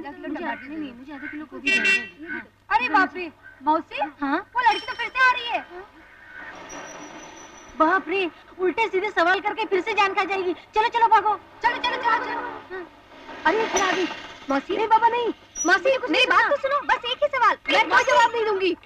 मुझे आधा किलो गोभी। अरे बाप रे मौसी, हाँ वो लड़की तो फिर से आ रही है। बाप रे, उल्टे सीधे सवाल करके फिर से जान खा जाएगी। चलो चलो भागो, चलो चलो चलो चलो। अरे फिर आ गई मौसी। नहीं बाबा नहीं, मौसी मेरी बात तो सुनो, बस एक ही सवाल, मैं कोई जवाब नहीं दूंगी।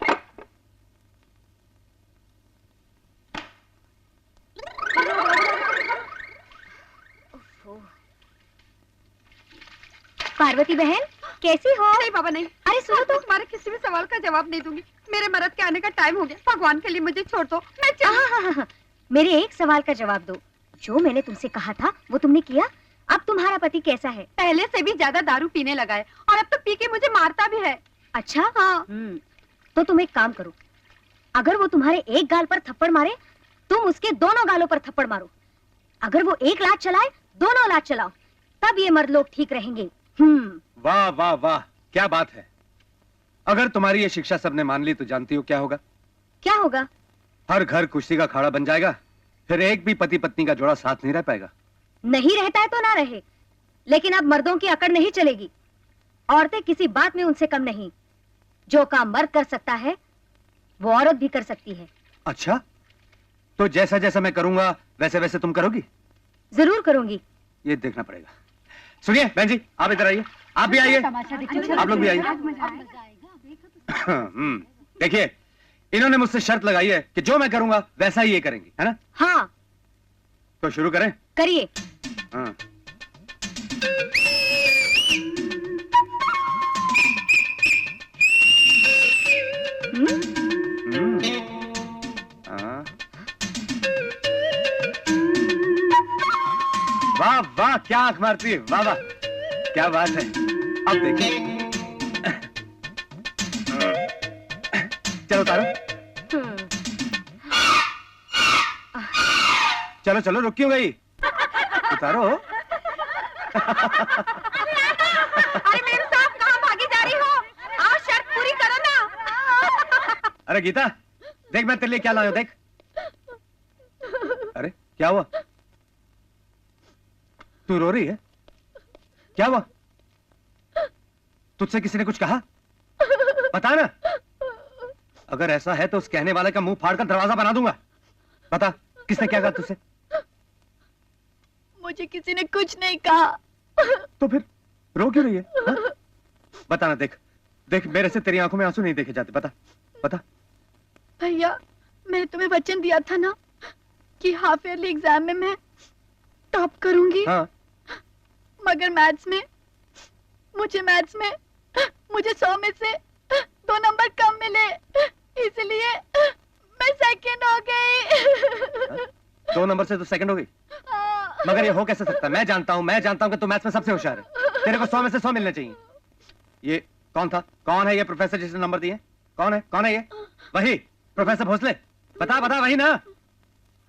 पार्वती बहन कैसी हो? नहीं बाबा नहीं। अरे सुनो तो, तुम्हारे किसी भी सवाल का जवाब नहीं दूंगी। मेरे मरद के आने का टाइम हो गया, भगवान के लिए मुझे छोड़ दो, मैं हाँ। मेरे एक सवाल का जवाब दो। जो मैंने तुमसे कहा था वो तुमने किया? अब तुम्हारा पति कैसा है? पहले से भी ज्यादा दारू पीने लगा है और अब तो पी के मुझे मारता भी है। अच्छा हाँ। तो तुम एक काम करो, अगर वो तुम्हारे एक गाल पर थप्पड़ मारे, तुम उसके दोनों गालों पर थप्पड़ मारो। अगर वो एक लात चलाए, दोनों लात चलाओ, तब ये मर्द लोग ठीक रहेंगे। वाह वाह वाह, क्या बात है। अगर तुम्हारी ये शिक्षा सबने मान ली तो जानती हो क्या होगा? क्या होगा? हर घर कुश्ती का अखाड़ा बन जाएगा, फिर एक भी पति पत्नी का जोड़ा साथ नहीं रह पाएगा। नहीं रहता है तो ना रहे, लेकिन अब मर्दों की अकड़ नहीं चलेगी। औरतें किसी बात में उनसे कम नहीं। जो काम मर्द कर सकता है वो औरत भी कर सकती है। अच्छा, तो जैसा जैसा मैं करूंगा वैसे वैसे तुम करोगी? जरूर करूंगी। ये देखना पड़ेगा। सुनिए बहन जी, आप इधर आइए, आप भी आइए, आप लोग भी आइए। देखिए, इन्होंने मुझसे शर्त लगाई है कि जो मैं करूंगा वैसा ही ये करेंगे, है ना? हाँ। तो शुरू करें? करिए। हाँ। वाह वाह, क्या आंख मारती है, वाह वाह, क्या बात है। अब देखिए, चलो उतारो। चलो चलो, रुक क्यों गई? उतारो। अरे मेरे साहब, कहाँ भागी जा रही हो? आओ, शर्त पूरी करो ना। अरे गीता, देख मैं तेरे लिए क्या लाया हूं, देख। अरे क्या हुआ? तू रो रही है? क्या हुआ? तुझसे किसी ने कुछ कहा? बता ना। अगर ऐसा है तो उस कहने वाले का मुंह फाड़कर दरवाजा बना दूंगा। बता, किसने क्या कहा तुझसे? मुझे किसी ने कुछ नहीं कहा। तो फिर रो क्यों रही है? हा? बता ना, देख देख, मेरे से तेरी आंखों में आंसू नहीं देखे जाते। बता बता। भैया, मैंने तुम्हें वचन दिया था ना कि हाफ ईयरली एग्जाम में मैं टॉप करूंगी। हाँ। मगर मैथ्स में मुझे 100 में से 2 नंबर कम मिले, इसलिए मैं सेकंड हो गई। 2 नंबर से तो सेकंड हो गई? मगर ये हो कैसे सकता? मैं जानता हूं कि तू मैथ्स में सबसे होशियार है। तेरे को 100 में से 100 मिलने चाहिए। ये कौन था? कौन है ये प्रोफेसर जिसने नंबर दिए? कौन है ये? वही प्रोफेसर भोसले? बता बता, वही ना?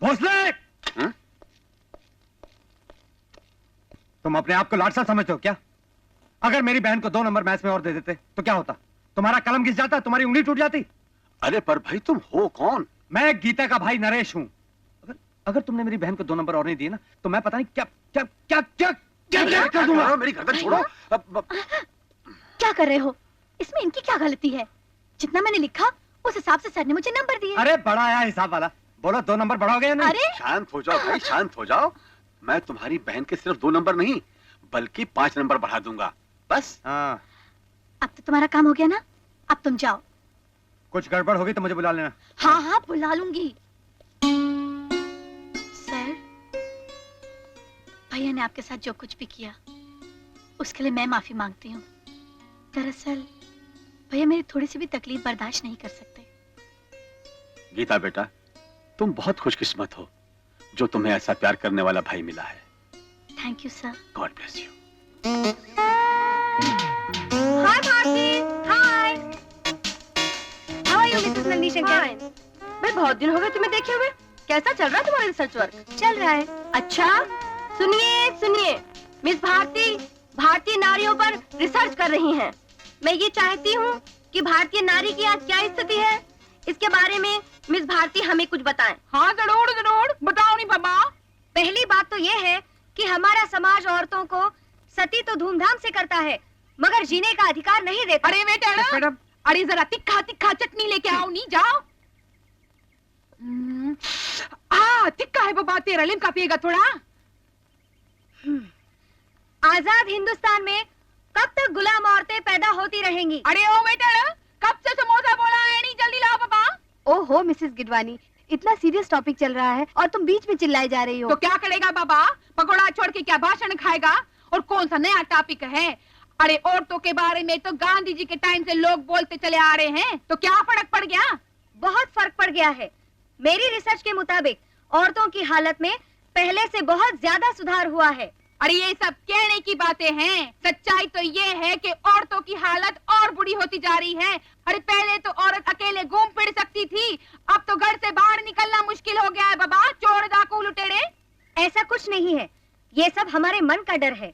भोसले! तुम अपने आप को लाडसा समझते हो क्या? अगर मेरी बहन को 2 नंबर मैथ्स में और दे देते तो क्या होता? तुम्हारा कलम घिस जाता, तुम्हारी उंगली टूट जाती। अरे पर भाई, तुम हो कौन? मैं गीता का भाई नरेश हूं। अगर तुमने मेरी बहन को 2 नंबर और नहीं दिए ना, तो मैं पता नहीं क्या क्या क्या क्या क्या क्या कर दूंगा। मेरी गर्दन छोड़ो। क्या कर रहे हो? इसमें इनकी क्या गलती है? जितना मैंने लिखा उस हिसाब से सर ने मुझे नंबर दिए। अरे बड़ा आया हिसाब वाला, बोलो 2 नंबर बढ़ा हो गया नहीं? अरे शांत हो जाओ भाई, शांत हो जाओ। मैं तुम्हारी बहन के सिर्फ 2 नंबर नहीं, बल्कि 5 नंबर बढ़ा दूंगा, बस। हाँ। अब तो तुम्हारा काम हो गया ना, अब तुम जाओ। कुछ गड़बड़ होगी तो मुझे बुला लेना। हाँ हाँ, बुला लूंगी। सर, भैया ने आपके साथ जो कुछ भी किया उसके लिए मैं माफी मांगती हूँ। दरअसल भैया मेरी थोड़ी सी भी तकलीफ बर्दाश्त नहीं कर सकते। गीता बेटा, तुम बहुत खुशकिस्मत हो जो तुम्हें ऐसा प्यार करने वाला भाई मिला है। Thank you sir. God bless you. Hi Bharti. Hi, how are you Mrs Nandi Shankar? भाई, बहुत दिन हो गए तुम्हें देखे हुए। कैसा चल रहा है तुम्हारा रिसर्च वर्क? चल रहा है। अच्छा, सुनिए, मिस भारतीय नारियों पर रिसर्च कर रही हैं। मैं ये चाहती हूँ कि भारतीय नारी की आज क्या स्थिति है, इसके बारे में मिस भारती हमें कुछ बताएं। हाँ जरूर जरूर, बताओ नहीं बाबा। पहली बात तो ये है कि हमारा समाज औरतों को सती तो धूमधाम से करता है, मगर जीने का अधिकार नहीं देता। अरे बेटा, अरे जरा तिखा तिखा चटनी लेके आओ, नहीं जाओ। तिक्का है बाबा, तेरा लिमका पिएगा थोड़ा। आजाद हिंदुस्तान में कब तक गुलाम औरतें पैदा होती रहेंगी? अरे ओ बेटा, कब से समोसा बोला है, नहीं जल्दी लाओ बाबा। ओहो मिसेस गिडवानी, इतना सीरियस टॉपिक चल रहा है और तुम बीच में चिल्लाई जा रही हो। तो क्या करेगा बाबा, पकौड़ा छोड़ के क्या भाषण खाएगा? और कौन सा नया टॉपिक है? अरे औरतों के बारे में तो गांधी जी के टाइम से लोग बोलते चले आ रहे हैं, तो क्या फर्क पड़ गया? बहुत फर्क पड़ गया है। मेरी रिसर्च के मुताबिक औरतों की हालत में पहले से बहुत ज्यादा सुधार हुआ है। अरे ये सब कहने की बातें हैं, सच्चाई तो ये है कि औरतों की हालत और बुरी होती जा रही है। अरे पहले तो औरत अकेले घूम फिर सकती थी, अब तो घर से बाहर निकलना मुश्किल हो गया है बाबा। चोर डाकू लुटेरे, ऐसा कुछ नहीं है, ये सब हमारे मन का डर है।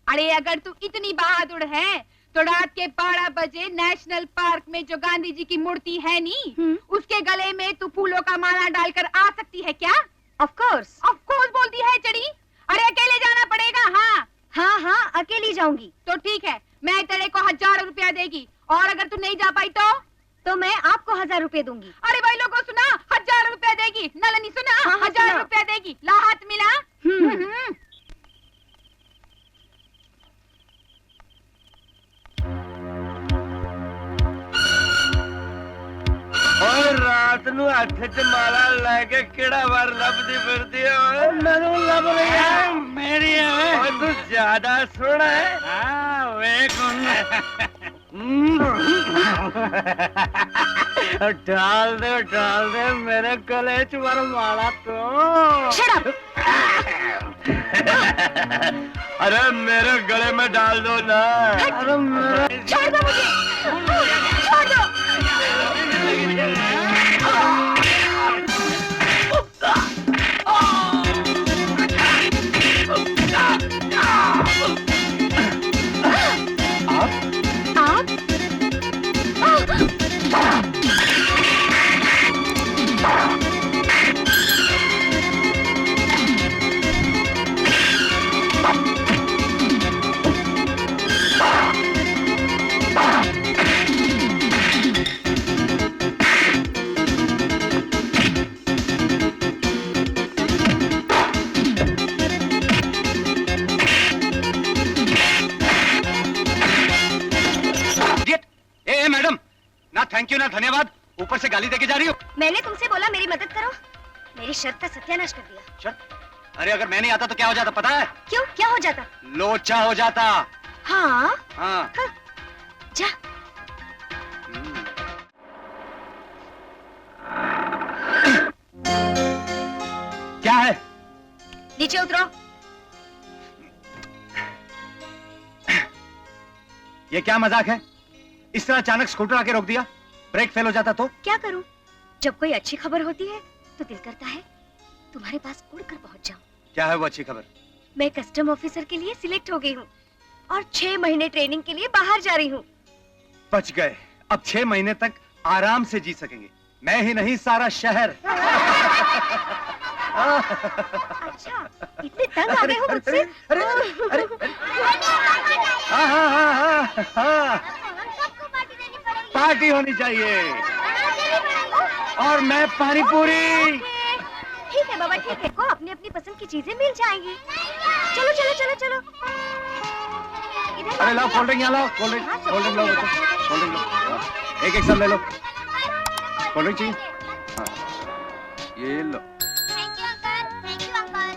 अरे अगर तू इतनी बहादुर है तो रात के 12 बजे नेशनल पार्क में जो गांधी जी की मूर्ति है नी, उसके गले में तू फूलों का माला डालकर आ सकती है क्या? Of course. ऑफ कोर्स बोलती है चढ़ी। अरे अकेले जाना पड़ेगा। हाँ हाँ हाँ, अकेली जाऊंगी। तो ठीक है, मैं तेरे को 1000 रुपया देगी, और अगर तू नहीं जा पाई तो मैं आपको 1000 रुपए दूंगी। अरे भाई लोगों सुना, 1000 रुपया देगी। नलनी सुना, हाँ, 1000 सुना। रुपया देगी। ला हाथ मिला। और रात ਨੂੰ ਹੱਥ 'ਚ ਮਾਲਾ ਲੈ ਕੇ ਕਿਹੜਾ ਵਾਰ ਲੱਭਦੀ ਫਿਰਦੀ ਓਏ? ਮੈਨੂੰ ਲੱਭ ਰਹੀ ਹੈ ਮੇਰੀ ਹੈ। ਓਏ ਤੂੰ ਜ਼ਿਆਦਾ ਸੋਹਣਾ ਹੈ। ਹਾਂ ਵੇਖ डाल दे मेरे गले च वरमाला तो। Shut up! अरे मेरे गले में डाल दो ना। अरे छोड़ दो मुझे, छोड़ दो। आप मैडम, ना थैंक यू ना धन्यवाद, ऊपर से गाली देके जा रही हो। मैंने तुमसे बोला मेरी मदद करो, मेरी शर्त का सत्यानाश कर दिया। शर्त? अरे अगर मैं नहीं आता तो क्या हो जाता पता है? क्यों, क्या हो जाता? लोचा हो जाता। हाँ हाँ। जा। क्या है? नीचे उतरो। ये क्या मजाक है? इस तरह अचानक स्कूटर आके रोक दिया, ब्रेक फेल हो जाता तो? क्या करूं? जब कोई अच्छी खबर होती है तो दिल करता है तुम्हारे पास उड़कर पहुंच जाऊं। क्या है वो अच्छी खबर? मैं कस्टम ऑफिसर के लिए सिलेक्ट हो गई हूँ और 6 महीने ट्रेनिंग के लिए बाहर जा रही हूँ। बच गए, अब 6 महीने तक आराम से जी सकेंगे, मैं ही नहीं सारा शहर। अच्छा, इतने तंग आ गए हो मुझसे? अरे, अरे, अरे, हाँ, हाँ, हाँ, हाँ, हाँ, पार्टी होनी चाहिए और मैं पानी पूरी। ठीक है बाबा, ठीक है, को अपनी अपनी पसंद की चीजें मिल जाएंगी। चलो चलो चलो चलो। इधर अरे लाओ कोल्ड ड्रिंक, यहाँ लाओ कोल्ड ड्रिंक, कोल्ड ड्रिंक लो बच्चों, कोल्ड ड्रिंक लो, एक सब ले लो। कोल्ड ड्रिंक चाहिए? हाँ, ये लो। Thank you uncle, thank you uncle.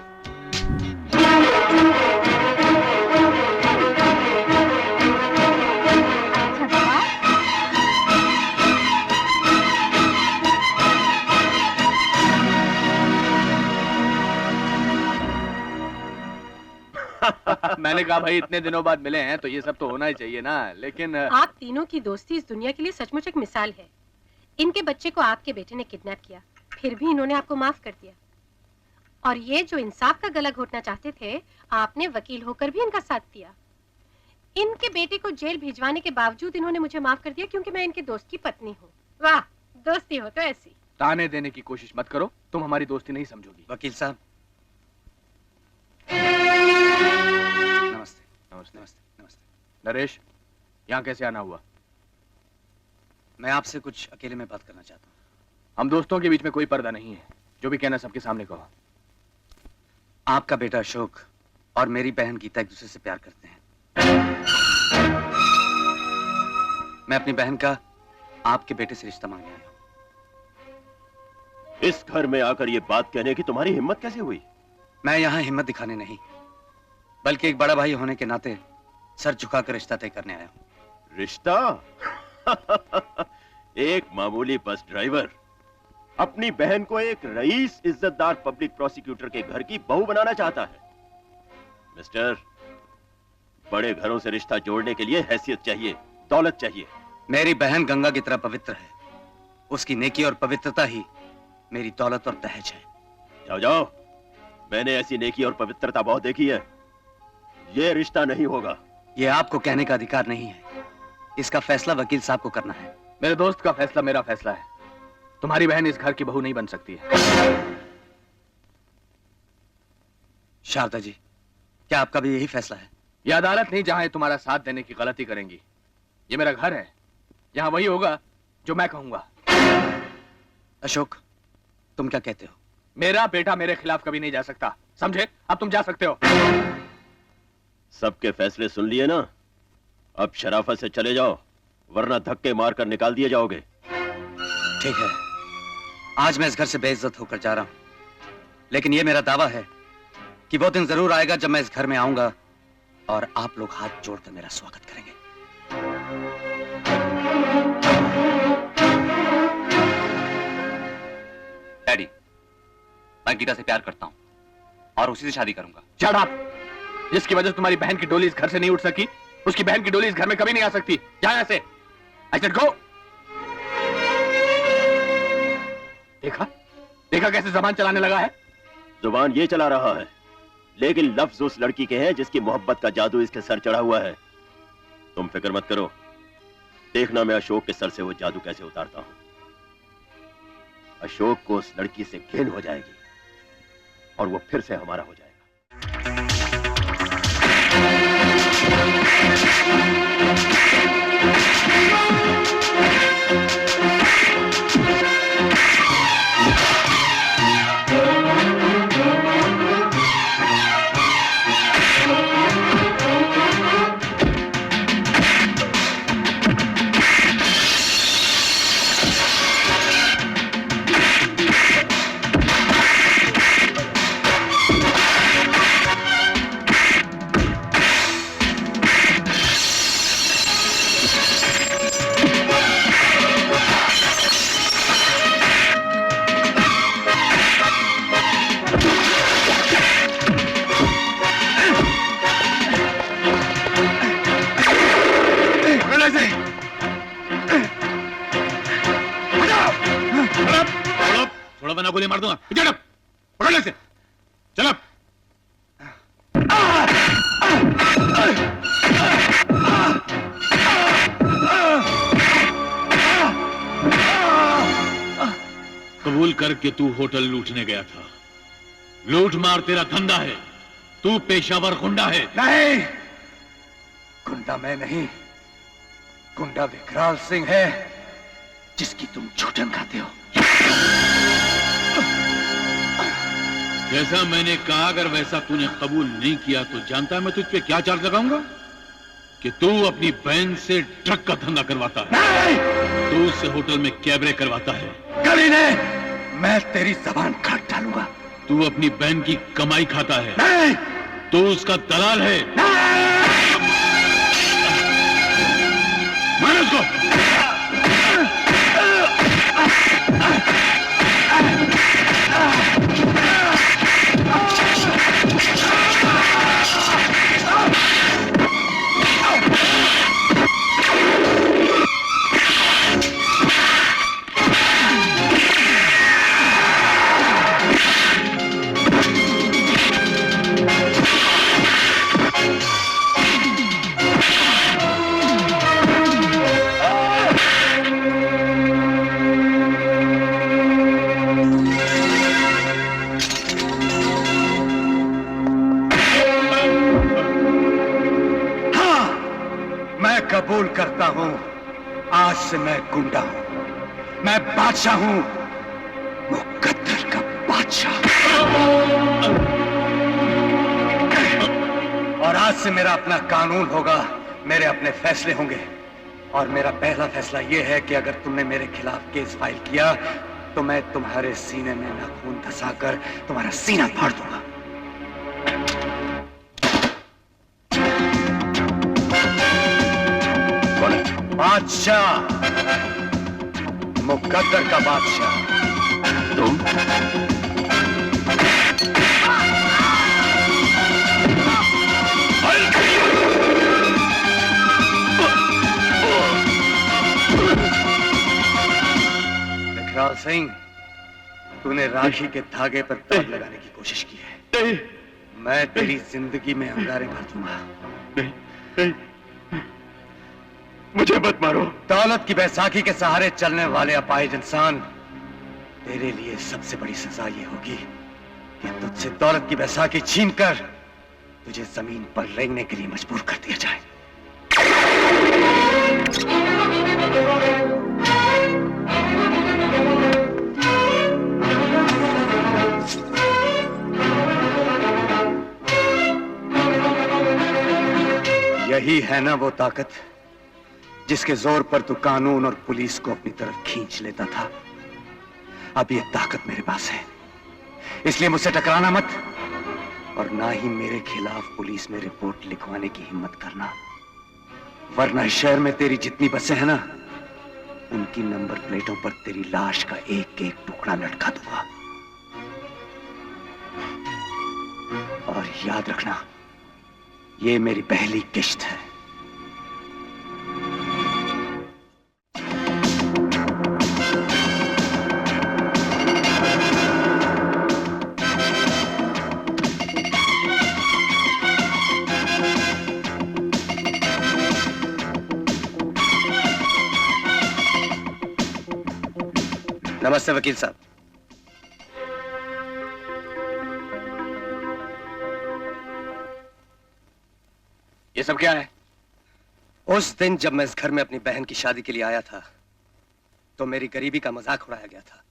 मैंने कहा भाई इतने दिनों बाद मिले हैं तो ये सब तो होना ही चाहिए ना, लेकिन आप तीनों की दोस्ती इस दुनिया के लिए सचमुच एक मिसाल है। इनके बच्चे को आपके बेटे ने किडनैप किया, फिर भी इन्होंने आपको माफ कर दिया। और ये जो इंसाफ का गला घोटना चाहते थे, आपने वकील होकर भी इनका साथ दिया। इनके बेटे को जेल भिजवाने के बावजूद इन्होंने मुझे माफ कर दिया क्योंकि मैं इनके दोस्त की पत्नी हूँ। वाह, दोस्ती हो तो ऐसी। ताने देने की कोशिश मत करो, तुम हमारी दोस्ती नहीं समझोगी। वकील साहब नमस्ते। नमस्ते। नमस्ते नमस्ते। नरेश, यहाँ कैसे आना हुआ? मैं आपसे कुछ अकेले में बात करना चाहता हूँ। हम दोस्तों के बीच में कोई पर्दा नहीं है, जो भी कहना सबके सामने कहो। आपका बेटा अशोक और मेरी बहन गीता एक दूसरे से प्यार करते हैं। मैं अपनी बहन का आपके बेटे से रिश्ता मांगने आया हूँ। इस घर में आकर ये बात कहने की तुम्हारी हिम्मत कैसे हुई? मैं यहाँ हिम्मत दिखाने नहीं, बल्कि एक बड़ा भाई होने के नाते सर झुकाकर रिश्ता तय करने आया हूँ। रिश्ता? एक मामूली बस ड्राइवर अपनी बहन को एक रईस इज्जतदार पब्लिक प्रोसिक्यूटर के घर की बहू बनाना चाहता है। मिस्टर, बड़े घरों से रिश्ता जोड़ने के लिए हैसियत चाहिए, दौलत चाहिए। मेरी बहन गंगा की तरह पवित्र है। उसकी नेकी और पवित्रता ही मेरी दौलत और दहेज है। जाओ जाओ, मैंने ऐसी नेकी और पवित्रता बहुत देखी है। ये रिश्ता नहीं होगा। ये आपको कहने का अधिकार नहीं है। इसका फैसला वकील साहब को करना है। मेरे दोस्त का फैसला मेरा फैसला है। तुम्हारी बहन इस घर की बहू नहीं बन सकती है। शारदा जी, क्या आपका भी यही फैसला है? यह अदालत नहीं जहां ये तुम्हारा साथ देने की गलती करेंगी। ये मेरा घर है, यहां वही होगा जो मैं कहूंगा। अशोक, तुम क्या कहते हो? मेरा बेटा मेरे खिलाफ कभी नहीं जा सकता, समझे? अब तुम जा सकते हो। सबके फैसले सुन लिए ना? अब शराफत से चले जाओ, वरना धक्के मारकर निकाल दिए जाओगे। ठीक है, आज मैं इस घर से बेइज्जत होकर जा रहा हूं, लेकिन यह मेरा दावा है कि वो दिन जरूर आएगा जब मैं इस घर में आऊंगा और आप लोग हाथ जोड़कर मेरा स्वागत करेंगे। डैडी, मैं गीता से प्यार करता हूं और उसी से शादी करूंगा। Shut up! जिसकी वजह से तुम्हारी बहन की डोली इस घर से नहीं उठ सकी, उसकी बहन की डोली इस घर में कभी नहीं आ सकती। जा यहां से। I said go! देखा? देखा कैसे जबान चलाने लगा है? जुबान ये चला रहा है, लेकिन लफ्ज उस लड़की के हैं जिसकी मोहब्बत का जादू इसके सर चढ़ा हुआ है। तुम फिक्र मत करो, देखना मैं अशोक के सर से वो जादू कैसे उतारता हूं। अशोक को उस लड़की से घिन हो जाएगी और वो फिर से हमारा हो जाएगा। गोली मार दूंगा। पकड़ ले से। चल। कबूल करके तू होटल लूटने गया था। लूट मार तेरा धंधा है, तू पेशावर गुंडा है। नहीं, गुंडा मैं नहीं, गुंडा विकराल सिंह है जिसकी तुम छूटन खाते हो। जैसा मैंने कहा, अगर वैसा तूने कबूल नहीं किया तो जानता है मैं तुझ पे क्या चार्ज लगाऊंगा? कि तू अपनी बहन से ट्रक का धंधा करवाता है, तू उससे होटल में कैबरे करवाता है। गली ने मैं तेरी जबान काट डालूंगा। तू अपनी बहन की कमाई खाता है। नहीं, तू उसका दलाल है। मार उसको। मैं कबूल करता हूं, आज से मैं गुंडा हूं, मैं बादशाह हूं, मुकद्दर का बादशाह। और आज से मेरा अपना कानून होगा, मेरे अपने फैसले होंगे। और मेरा पहला फैसला यह है कि अगर तुमने मेरे खिलाफ केस फाइल किया तो मैं तुम्हारे सीने में नाखून धंसाकर तुम्हारा सीना फाड़ दूंगा। कौन है? बादशाह, मुकद्दर का बादशाह। तुम? विकराल सिंह, तूने राखी के धागे पर दाग लगाने की कोशिश की है। मैं तेरी जिंदगी में अंगारे भर दूंगा। नहीं, मुझे मत मारो। दौलत की बैसाखी के सहारे चलने वाले अपाहिज इंसान, तेरे लिए सबसे बड़ी सजा ये होगी कि तुझसे दौलत की बैसाखी छीनकर तुझे जमीन पर रेंगने के लिए मजबूर कर दिया जाए। यही है ना वो ताकत जिसके जोर पर तू कानून और पुलिस को अपनी तरफ खींच लेता था। अब ये ताकत मेरे पास है, इसलिए मुझसे टकराना मत, और ना ही मेरे खिलाफ पुलिस में रिपोर्ट लिखवाने की हिम्मत करना, वरना इस शहर में तेरी जितनी बसें हैं ना, उनकी नंबर प्लेटों पर तेरी लाश का एक एक टुकड़ा लटका दूंगा। और याद रखना, ये मेरी पहली किश्त है। नमस्ते वकील साहब। ये सब क्या है? उस दिन जब मैं इस घर में अपनी बहन की शादी के लिए आया था तो मेरी गरीबी का मजाक उड़ाया गया था,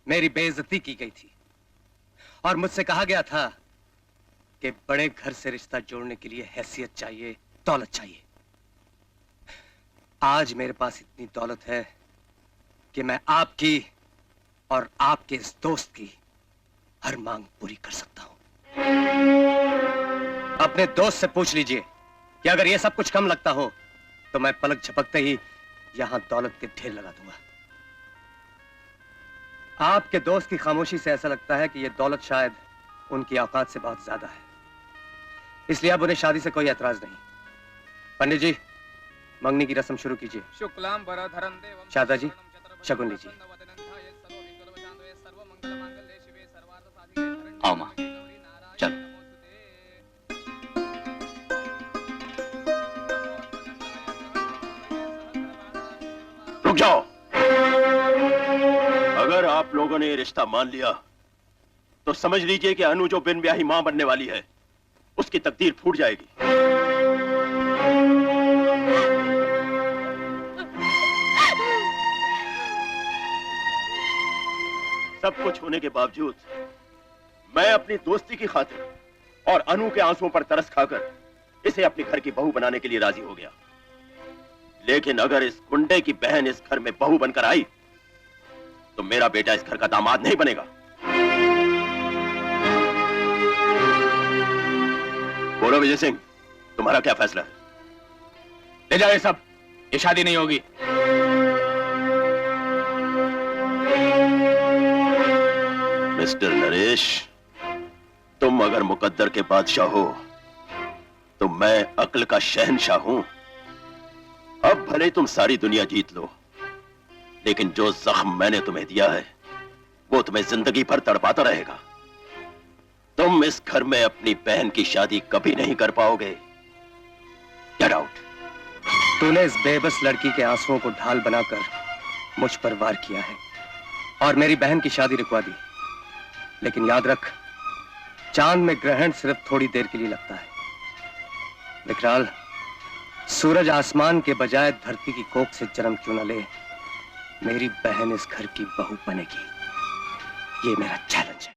मेरी बेइज्जती की गई थी और मुझसे कहा गया था कि बड़े घर से रिश्ता जोड़ने के लिए हैसियत चाहिए, दौलत चाहिए। आज मेरे पास इतनी दौलत है कि मैं आपकी और आपके इस दोस्त की हर मांग पूरी कर सकता हूं। अपने दोस्त से पूछ लीजिए कि अगर यह सब कुछ कम लगता हो तो मैं पलक झपकते ही यहां दौलत के ढेर लगा दूंगा। आपके दोस्त की खामोशी से ऐसा लगता है कि यह दौलत शायद उनकी औकात से बहुत ज्यादा है, इसलिए अब उन्हें शादी से कोई एतराज नहीं। पंडित जी, मंगनी की रस्म शुरू कीजिए। शारदा जी, शगुन लीजिए। आओ माँ, चलो। रुक जाओ। अगर आप लोगों ने ये रिश्ता मान लिया तो समझ लीजिए कि अनु जो बिन ब्याही मां बनने वाली है उसकी तकदीर फूट जाएगी। सब कुछ होने के बावजूद मैं अपनी दोस्ती की खातिर और अनु के आंसुओं पर तरस खाकर इसे अपने घर की बहू बनाने के लिए राजी हो गया। लेकिन अगर इस गुंडे की बहन इस घर में बहू बनकर आई तो मेरा बेटा इस घर का दामाद नहीं बनेगा। बोलो विजय सिंह, तुम्हारा क्या फैसला है? ले जाओ ये सब, ये शादी नहीं होगी। मिस्टर नरेश, तुम अगर मुकद्दर के बादशाह हो तो मैं अक्ल का शहंशाह हूं। अब भले तुम सारी दुनिया जीत लो, लेकिन जो जख्म मैंने तुम्हें दिया है वो तुम्हें जिंदगी भर तड़पाता रहेगा। तुम इस घर में अपनी बहन की शादी कभी नहीं कर पाओगे। Get out. तूने इस बेबस लड़की के आंसुओं को ढाल बनाकर मुझ पर वार किया है और मेरी बहन की शादी रुकवा दी, लेकिन याद रख, चांद में ग्रहण सिर्फ थोड़ी देर के लिए लगता है। विकराल, सूरज आसमान के बजाय धरती की कोख से जन्म क्यों न ले, मेरी बहन इस घर की बहू बनेगी। ये मेरा चैलेंज है।